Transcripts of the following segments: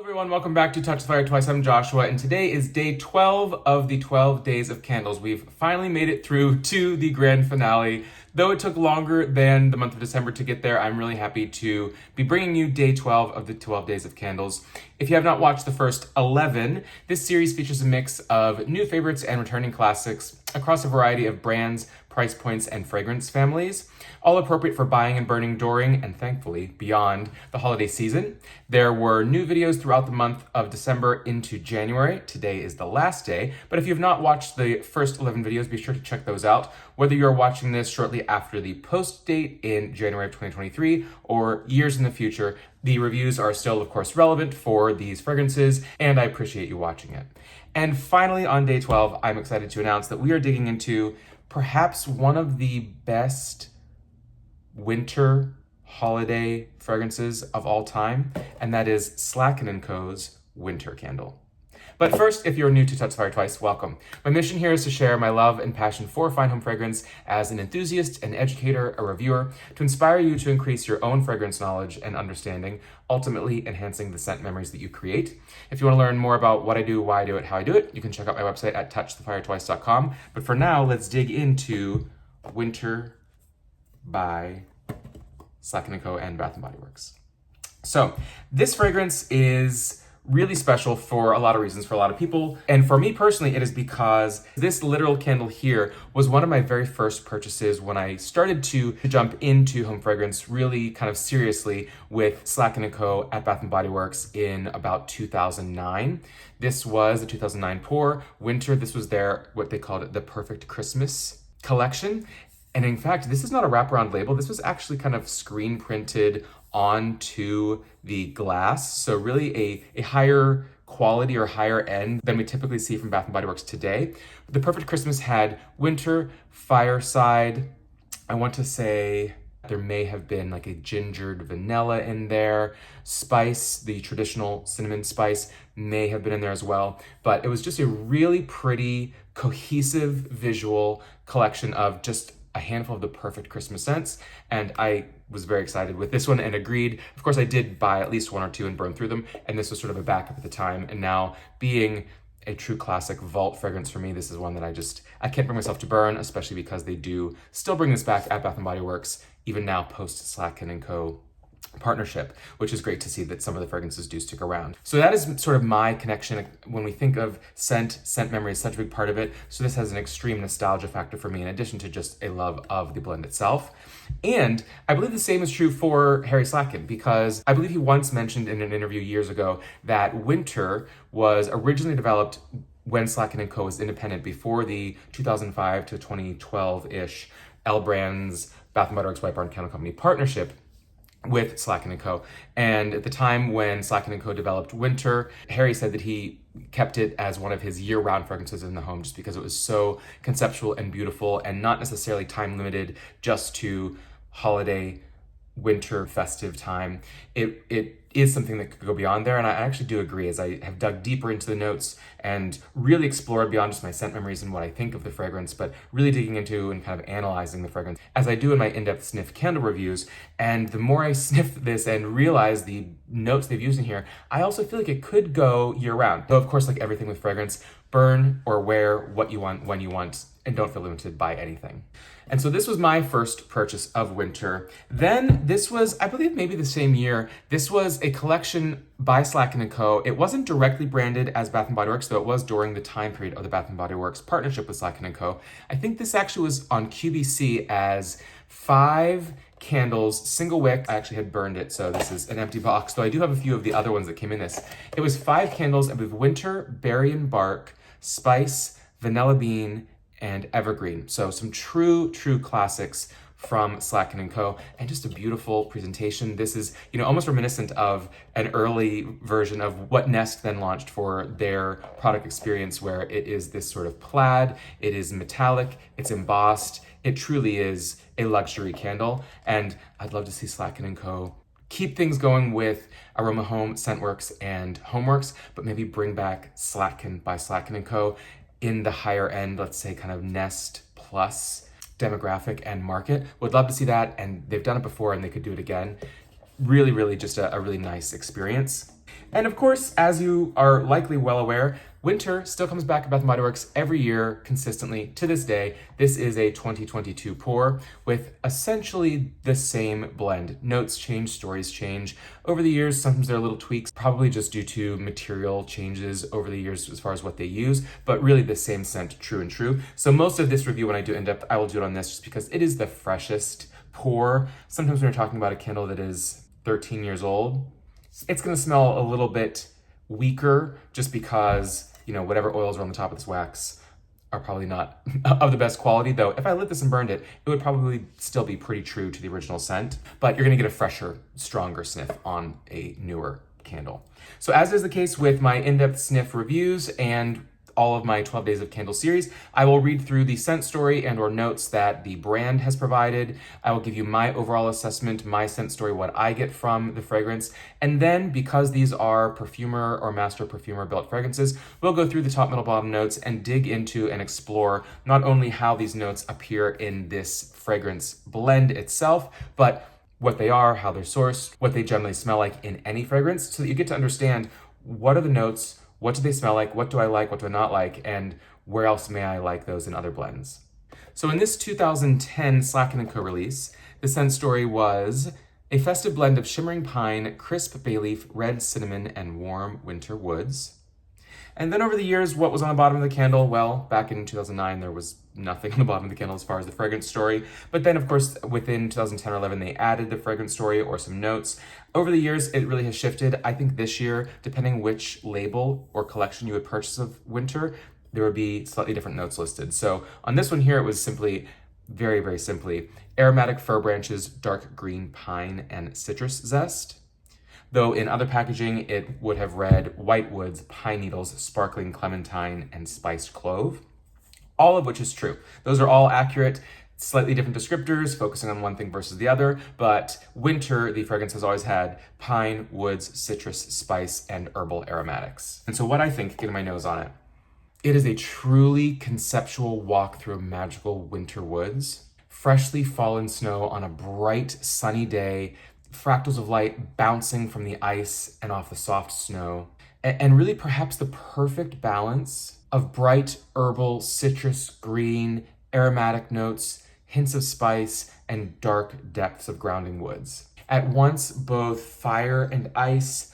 Everyone, welcome back to Touch the Fire Twice. I'm Joshua, and today is day 12 of the 12 days of candles. We've finally made it through to the grand finale. Though it took longer than the month of December to get there, I'm really happy to be bringing you day 12 of the 12 days of candles. If you have not watched the first 11, this series features a mix of new favorites and returning classics across a variety of brands, price points, and fragrance families, all appropriate for buying and burning during, and thankfully beyond, the holiday season. There were new videos throughout the month of December into January. Today is the last day, but if you have not watched the first 11 videos, be sure to check those out. Whether you're watching this shortly after the post date in January of 2023 or years in the future, the reviews are still, of course, relevant for these fragrances, and I appreciate you watching it. And finally, on day 12, I'm excited to announce that we are digging into perhaps one of the best winter holiday fragrances of all time, and that is Slatkin Co's Winter Candle. But first, if you're new to Touch the Fire Twice, welcome. My mission here is to share my love and passion for fine home fragrance as an enthusiast, an educator, a reviewer, to inspire you to increase your own fragrance knowledge and understanding, ultimately enhancing the scent memories that you create. If you want to learn more about what I do, why I do it, how I do it, you can check out my website at TouchTheFireTwice.com. But for now, let's dig into Winter by Slatkin Co and Bath & Body Works. So this fragrance is really special for a lot of reasons for a lot of people. And for me personally, it is because this literal candle here was one of my very first purchases when I started to jump into home fragrance really kind of seriously with Slatkin Co at Bath & Body Works in about 2009. This was the 2009 pour. Winter, this was their, what they called it, the Perfect Christmas collection. And in fact, this is not a wraparound label. This was actually kind of screen printed onto the glass. So really a higher quality or higher end than we typically see from Bath & Body Works today. But the Perfect Christmas had winter, fireside. I want to say there may have been like a gingered vanilla in there. Spice, the traditional cinnamon spice, may have been in there as well. But it was just a really pretty, cohesive visual collection of just a handful of the perfect Christmas scents, and I was very excited with this one and agreed. Of course, I did buy at least one or two and burn through them, and this was sort of a backup at the time, and now being a true classic vault fragrance for me, this is one that I can't bring myself to burn, especially because they do still bring this back at Bath & Body Works, even now post Slatkin Co partnership, which is great to see that some of the fragrances do stick around. So that is sort of my connection. When we think of scent memory is such a big part of it. So this has an extreme nostalgia factor for me in addition to just a love of the blend itself. And I believe the same is true for Harry Slatkin, because I believe he once mentioned in an interview years ago that Winter was originally developed when Slatkin Co was independent before the 2005 to 2012-ish L Brands Bath & Body Works White Barn Candle Company partnership with Slatkin Co. And at the time when Slatkin Co developed Winter, Harry said that he kept it as one of his year-round fragrances in the home just because it was so conceptual and beautiful and not necessarily time-limited just to holiday, winter, festive time. It is something that could go beyond there, and I actually do agree as I have dug deeper into the notes and really explored beyond just my scent memories and what I think of the fragrance, but really digging into and kind of analyzing the fragrance as I do in my in-depth sniff candle reviews. And the more I sniff this and realize the notes they've used in here, I also feel like it could go year-round. Though, of course, like everything with fragrance, burn or wear what you want when you want and don't feel limited by anything. And so this was my first purchase of Winter. Then this was, I believe maybe the same year, this was a collection by Slatkin Co. It wasn't directly branded as Bath & Body Works, though it was during the time period of the Bath & Body Works partnership with Slatkin Co. I think this actually was on QVC as 5 candles, single wick. I actually had burned it, so this is an empty box, though I do have a few of the other ones that came in this. It was 5 candles with winter, berry and bark, spice, vanilla bean, and evergreen. So some true classics from Slatkin Co. and just a beautiful presentation. This is, almost reminiscent of an early version of what Nest then launched for their product experience, where it is this sort of plaid, it is metallic, it's embossed. It truly is a luxury candle, and I'd love to see Slatkin Co. keep things going with Aroma Home, Scentworks, and Homeworks, but maybe bring back Slatkin by Slatkin Co. in the higher end, let's say kind of Nest Plus demographic and market. Would love to see that, and they've done it before and they could do it again. Really just a really nice experience. And of course, as you are likely well aware, winter still comes back at Bath & Body Works every year consistently to this day. This is a 2022 pour with essentially the same blend. Notes change, stories change. Over the years, sometimes there are little tweaks, probably just due to material changes over the years as far as what they use, but really the same scent, true and true. So most of this review, when I do in-depth, I will do it on this just because it is the freshest pour. Sometimes when you're talking about a candle that is 13 years old, it's going to smell a little bit weaker just because, whatever oils are on the top of this wax are probably not of the best quality, though if I lit this and burned it, it would probably still be pretty true to the original scent, but you're going to get a fresher, stronger sniff on a newer candle. So as is the case with my in-depth sniff reviews and all of my 12 Days of Candle series, I will read through the scent story and or notes that the brand has provided. I will give you my overall assessment, my scent story, what I get from the fragrance. And then, because these are perfumer or master perfumer built fragrances, we'll go through the top, middle, bottom notes and dig into and explore not only how these notes appear in this fragrance blend itself, but what they are, how they're sourced, what they generally smell like in any fragrance, so that you get to understand what are the notes, what do they smell like? What do I like? What do I not like? And where else may I like those in other blends? So in this 2010 Slatkin Co release, the scent story was a festive blend of shimmering pine, crisp bay leaf, red cinnamon, and warm winter woods. And then over the years, what was on the bottom of the candle? Well, back in 2009, there was nothing on the bottom of the candle as far as the fragrance story. But then, of course, within 2010 or 11, they added the fragrance story or some notes. Over the years, it really has shifted. I think this year, depending which label or collection you would purchase of winter, there would be slightly different notes listed. So on this one here, it was simply, very, very simply, aromatic fir branches, dark green pine, and citrus zest. Though in other packaging, it would have read white woods, pine needles, sparkling clementine, and spiced clove. All of which is true. Those are all accurate, slightly different descriptors, focusing on one thing versus the other, but winter, the fragrance has always had pine, woods, citrus, spice, and herbal aromatics. And so what I think, getting my nose on it, it is a truly conceptual walk through magical winter woods. Freshly fallen snow on a bright, sunny day, fractals of light bouncing from the ice and off the soft snow, and really perhaps the perfect balance of bright herbal, citrus, green, aromatic notes, hints of spice, and dark depths of grounding woods. At once both fire and ice,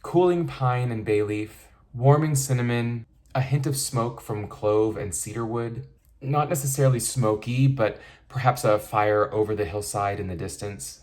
cooling pine and bay leaf, warming cinnamon, a hint of smoke from clove and cedar wood, not necessarily smoky, but perhaps a fire over the hillside in the distance.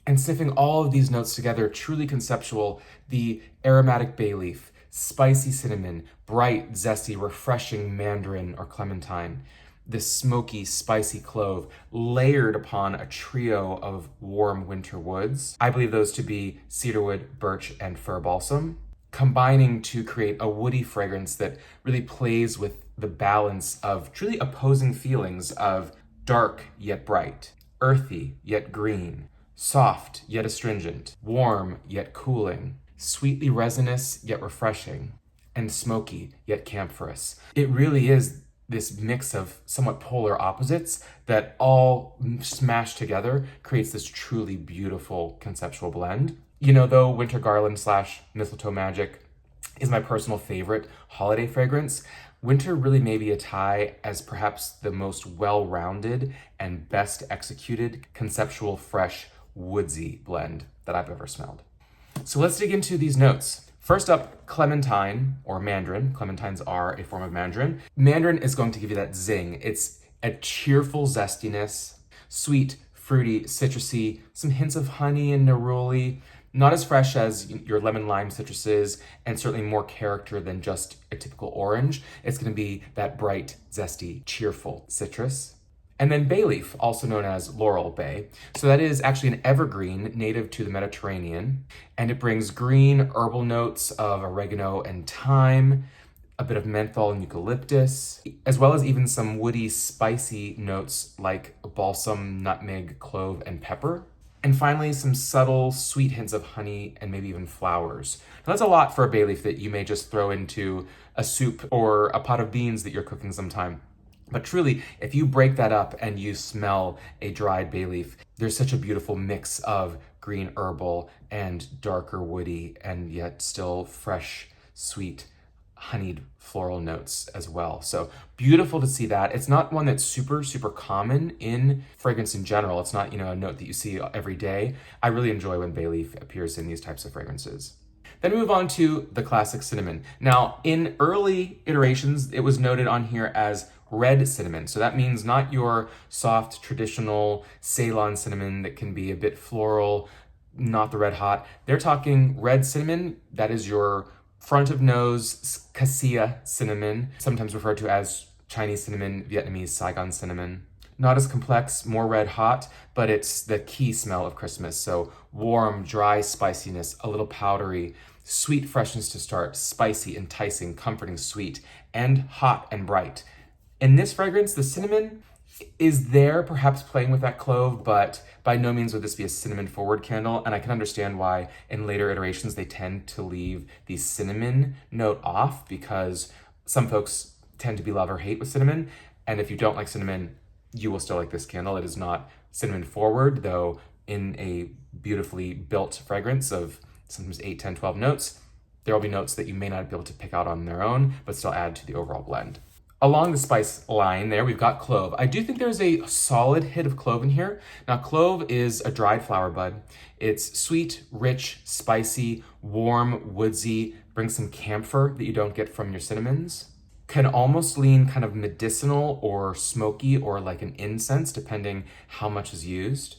And sniffing all of these notes together, truly conceptual, the aromatic bay leaf, spicy cinnamon, bright, zesty, refreshing mandarin or clementine, the smoky, spicy clove, layered upon a trio of warm winter woods. I believe those to be cedarwood, birch, and fir balsam, combining to create a woody fragrance that really plays with the balance of truly opposing feelings of dark yet bright, earthy yet green, soft yet astringent, warm yet cooling, sweetly resinous yet refreshing, and smoky yet camphorous. It really is this mix of somewhat polar opposites that all smashed together creates this truly beautiful conceptual blend. Though Winter Garland / Mistletoe Magic is my personal favorite holiday fragrance, winter really may be a tie as perhaps the most well-rounded and best executed conceptual fresh woodsy blend that I've ever smelled. So let's dig into these notes. First up, clementine or mandarin. Clementines are a form of mandarin. Mandarin is going to give you that zing. It's a cheerful zestiness, sweet, fruity, citrusy, some hints of honey and neroli, not as fresh as your lemon lime citruses, and certainly more character than just a typical orange. It's going to be that bright, zesty, cheerful citrus. And then bay leaf, also known as laurel bay. So that is actually an evergreen native to the Mediterranean, and it brings green herbal notes of oregano and thyme, a bit of menthol and eucalyptus, as well as even some woody, spicy notes like balsam, nutmeg, clove, and pepper. And finally, some subtle, sweet hints of honey and maybe even flowers. Now, that's a lot for a bay leaf that you may just throw into a soup or a pot of beans that you're cooking sometime. But truly, if you break that up and you smell a dried bay leaf, there's such a beautiful mix of green herbal and darker woody, and yet still fresh, sweet, honeyed floral notes as well. So beautiful to see that. It's not one that's super, super common in fragrance in general. It's not, a note that you see every day. I really enjoy when bay leaf appears in these types of fragrances. Then we move on to the classic cinnamon. Now, in early iterations, it was noted on here as red cinnamon. So that means not your soft, traditional Ceylon cinnamon that can be a bit floral, not the red hot. They're talking red cinnamon. That is your front of nose cassia cinnamon, sometimes referred to as Chinese cinnamon, Vietnamese Saigon cinnamon. Not as complex, more red hot, but it's the key smell of Christmas. So warm, dry spiciness, a little powdery, sweet freshness to start, spicy, enticing, comforting, sweet, and hot and bright. In this fragrance, the cinnamon is there, perhaps playing with that clove, but by no means would this be a cinnamon forward candle. And I can understand why in later iterations they tend to leave the cinnamon note off, because some folks tend to be love or hate with cinnamon. And if you don't like cinnamon, you will still like this candle. It is not cinnamon forward, though in a beautifully built fragrance of sometimes 8, 10, 12 notes, there will be notes that you may not be able to pick out on their own, but still add to the overall blend. Along the spice line there, we've got clove. I do think there's a solid hit of clove in here. Now, clove is a dried flower bud. It's sweet, rich, spicy, warm, woodsy, brings some camphor that you don't get from your cinnamons. Can almost lean kind of medicinal or smoky or like an incense, depending how much is used.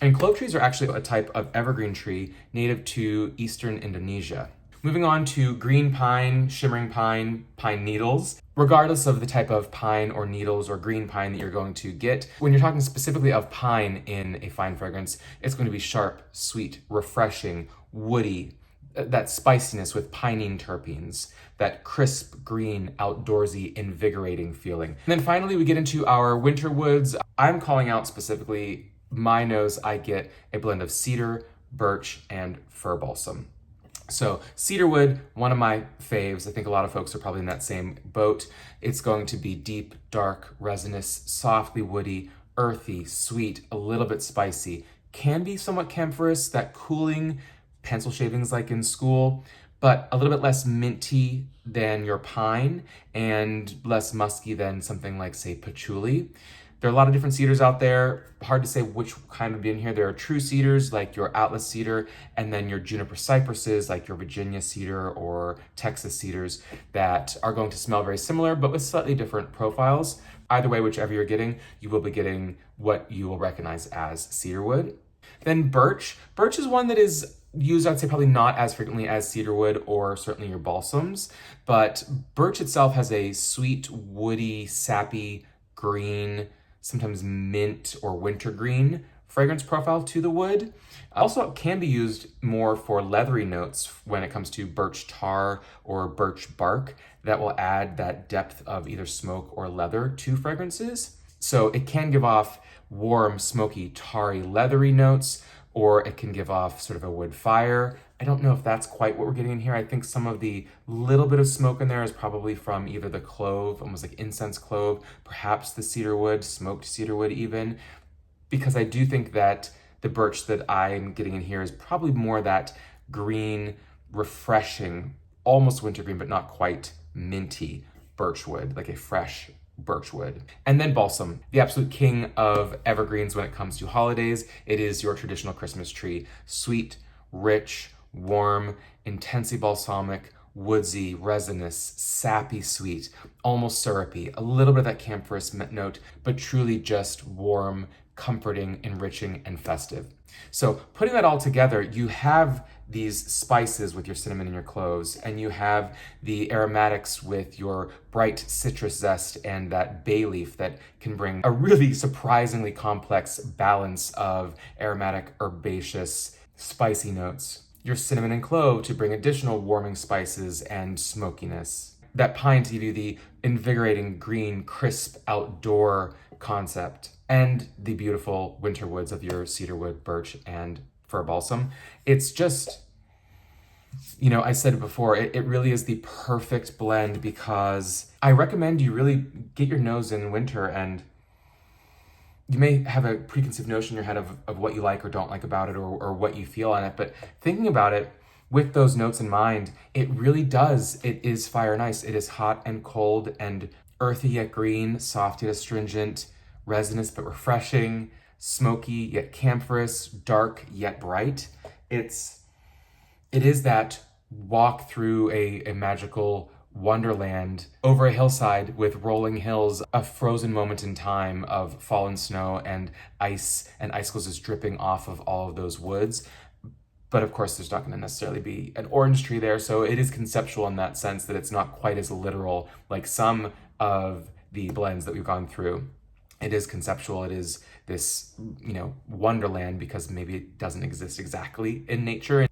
And clove trees are actually a type of evergreen tree native to eastern Indonesia. Moving on to green pine, shimmering pine, pine needles. Regardless of the type of pine or needles or green pine that you're going to get, when you're talking specifically of pine in a fine fragrance, it's going to be sharp, sweet, refreshing, woody, that spiciness with pinene terpenes, that crisp, green, outdoorsy, invigorating feeling. And then finally, we get into our winter woods. I'm calling out specifically my nose. I get a blend of cedar, birch, and fir balsam. So cedarwood, one of my faves. I think a lot of folks are probably in that same boat. It's going to be deep, dark, resinous, softly woody, earthy, sweet, a little bit spicy. Can be somewhat camphorous, that cooling pencil shavings like in school, but a little bit less minty than your pine and less musky than something like, say, patchouli. There are a lot of different cedars out there. Hard to say which kind would be in here. There are true cedars like your Atlas cedar, and then your juniper cypresses like your Virginia cedar or Texas cedars that are going to smell very similar, but with slightly different profiles. Either way, whichever you're getting, you will be getting what you will recognize as cedarwood. Then birch. Birch is one that is used, I'd say, probably not as frequently as cedarwood or certainly your balsams, but birch itself has a sweet, woody, sappy, green, sometimes mint or wintergreen fragrance profile to the wood. Also, it can be used more for leathery notes when it comes to birch tar or birch bark that will add that depth of either smoke or leather to fragrances. So it can give off warm, smoky, tarry, leathery notes, or it can give off sort of a wood fire. I don't know if that's quite what we're getting in here. I think some of the little bit of smoke in there is probably from either the clove, almost like incense clove, perhaps the cedarwood, smoked cedarwood even, because I do think that the birch that I'm getting in here is probably more that green, refreshing, almost wintergreen, but not quite minty birchwood, like a fresh birchwood. And then balsam, the absolute king of evergreens when it comes to holidays. It is your traditional Christmas tree. Sweet, rich, warm, intensely balsamic, woodsy, resinous, sappy sweet, almost syrupy, a little bit of that camphorous note, but truly just warm, comforting, enriching, and festive. So putting that all together, you have these spices with your cinnamon and your cloves, and you have the aromatics with your bright citrus zest and that bay leaf that can bring a really surprisingly complex balance of aromatic, herbaceous, spicy notes. Your cinnamon and clove to bring additional warming spices and smokiness. That pine to give you the invigorating green, crisp outdoor concept. And the beautiful winter woods of your cedarwood, birch, and fir balsam. It's just, I said it before, it really is the perfect blend, because I recommend you really get your nose in winter and you may have a preconceived notion in your head of what you like or don't like about it, or what you feel on it, but thinking about it with those notes in mind, it really does. It is fire and ice. It is hot and cold and earthy yet green, soft yet astringent, resinous but refreshing, smoky yet camphorous, dark yet bright. It is that walk through a magical wonderland over a hillside with rolling hills, a frozen moment in time of fallen snow and ice and icicles just dripping off of all of those woods. But of course, there's not going to necessarily be an orange tree there, so it is conceptual in that sense that it's not quite as literal like some of the blends that we've gone through. It is conceptual. It is this, wonderland, because maybe it doesn't exist exactly in nature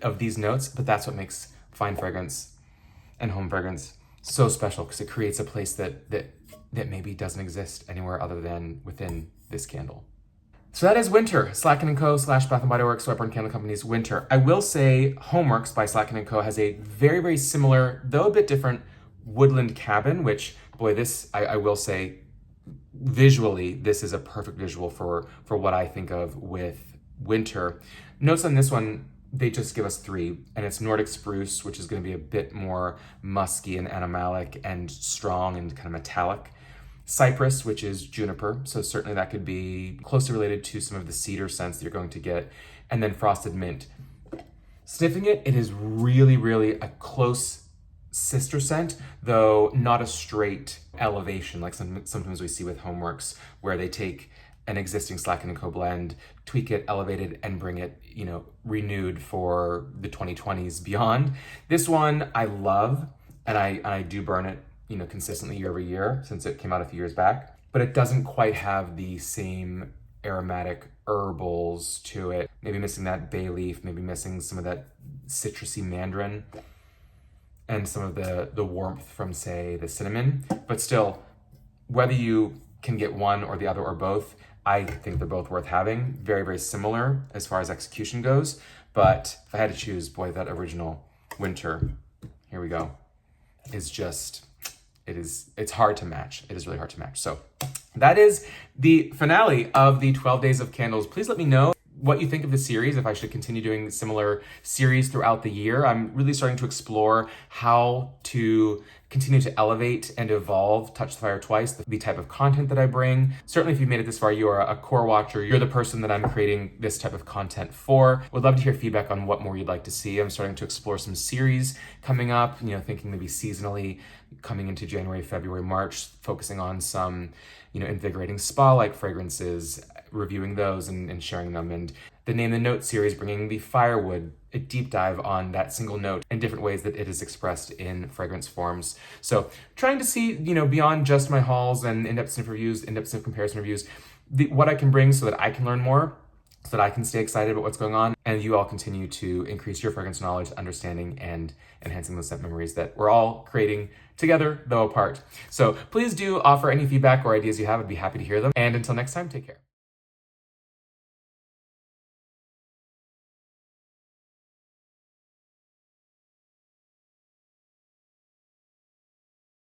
of these notes, but that's what makes fine fragrance and home fragrance so special, because it creates a place that maybe doesn't exist anywhere other than within this candle. So that is Winter, Slatkin Co / Bath & Body Works, Webber & Candle Company's Winter. I will say Homeworks by Slatkin Co has a very, very similar, though a bit different, woodland cabin, which, boy, this, I will say, visually, this is a perfect visual for what I think of with Winter. Notes on this one, they just give us 3, and it's Nordic Spruce, which is going to be a bit more musky and animalic and strong and kind of metallic. Cypress, which is juniper, so certainly that could be closely related to some of the cedar scents that you're going to get. And then frosted mint. Sniffing it, it is really, really a close sister scent, though not a straight elevation like sometimes we see with Homeworks, where they take an existing Slatkin Co blend, tweak it, elevate it, and bring it, renewed for the 2020s beyond. This one I love, and I do burn it consistently year over year since it came out a few years back, but it doesn't quite have the same aromatic herbals to it. Maybe missing that bay leaf, maybe missing some of that citrusy mandarin and some of the warmth from, say, the cinnamon. But still, whether you can get one or the other or both, I think they're both worth having. Very, very similar as far as execution goes. But if I had to choose, boy, that original Winter, here we go, is just, it's hard to match. It is really hard to match. So that is the finale of the 12 Days of Candles. Please let me know what you think of the series, if I should continue doing similar series throughout the year. I'm really starting to explore how to continue to elevate and evolve Touch the Fire Twice, the type of content that I bring. Certainly if you've made it this far, you are a core watcher. You're the person that I'm creating this type of content for. Would love to hear feedback on what more you'd like to see. I'm starting to explore some series coming up, thinking maybe seasonally coming into January, February, March, focusing on some, invigorating spa-like fragrances, reviewing those and sharing them. And the Name the Note series, bringing the firewood, a deep dive on that single note and different ways that it is expressed in fragrance forms. So trying to see, beyond just my hauls and in-depth sniff reviews, in-depth sniff comparison reviews, what I can bring so that I can learn more, so that I can stay excited about what's going on, and you all continue to increase your fragrance knowledge, understanding, and enhancing those scent memories that we're all creating together, though apart. So please do offer any feedback or ideas you have. I'd be happy to hear them. And until next time, take care.